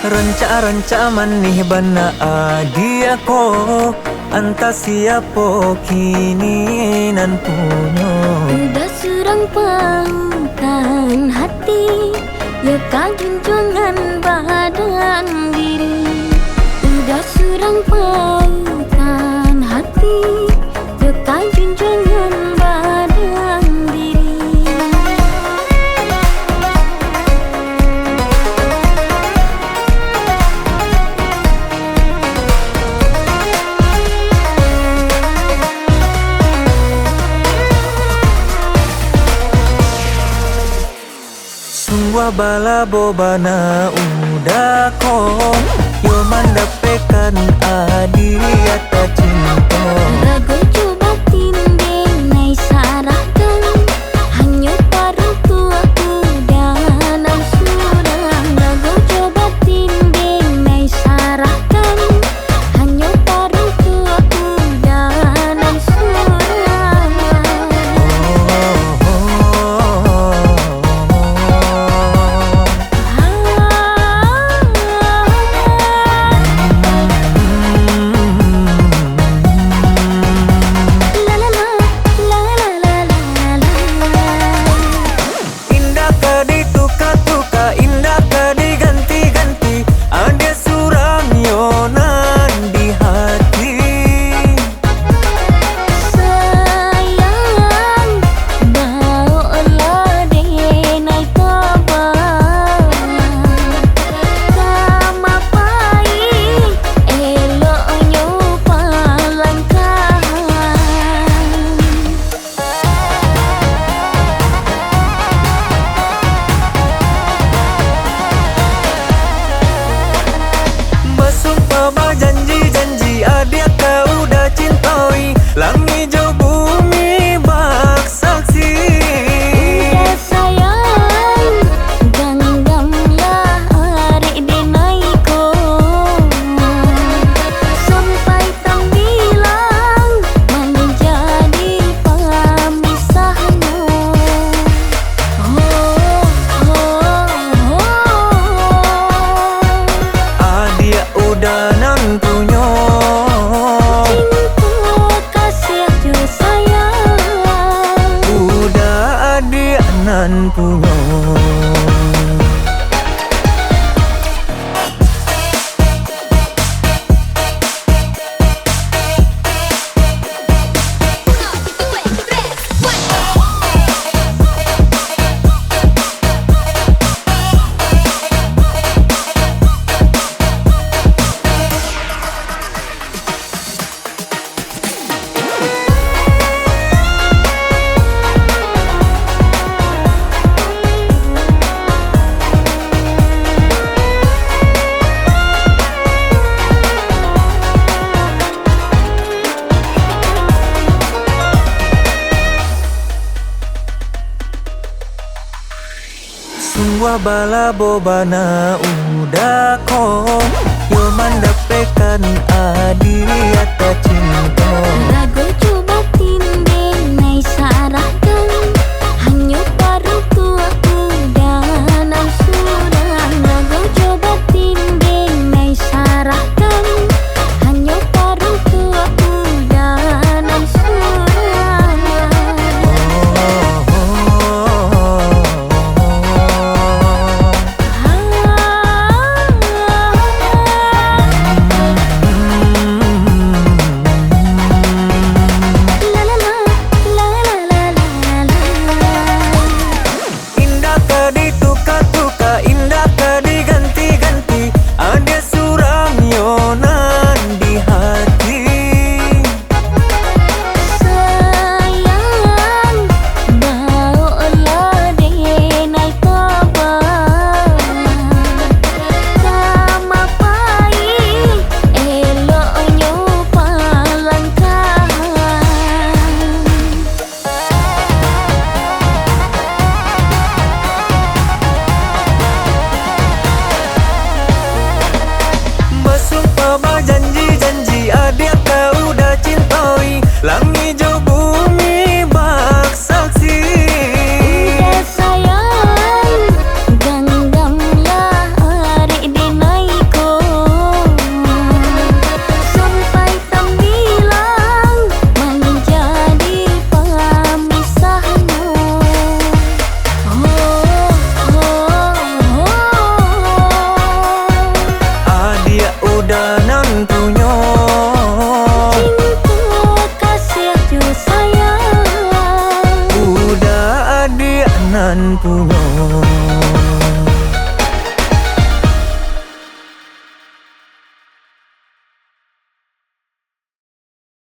Ranca-ranca manih bana adia ko anta siapa kini nan punyo. Udah surang pautan hati, ya kang junjungan badan diri. Udah surang pautan hati, ya kang junjungan badan diri. Sungguh bala bobana udah ko yo mandapekan adia ta cinta. Rago coba tinding nai sarahkan, hanya paruh tuaku dan surang. Rago coba tinding nai sarahkan, hanya paruh tuaku dan surang. Indah ka dituka-tuka, indah ka diganti-ganti, ada surang yonan di hati. Sayang, bawalah denai kabar, kama pai eloknya palangkahan. Bersumpah berjanji-janji adia kau udah cintai, langit jauh bumi bak saksi. Udah sayang, genggamlah hari denai ko, sampai tang bilang menjadi pamisahmu. Adia udah nantunya, Cinta kasih jo sayang, udah adia nantunya. Sungguh bala bobana udah ko yo mandapekan adia ta cinta. rago coba tinding nai sarahkan, hanya paruh tuaku dan surang. Rago coba tinding nai sarahkan, hanya paruh tuaku dan surang. danan punyo. Cinta kasih jo sayang Udah adianan punyo.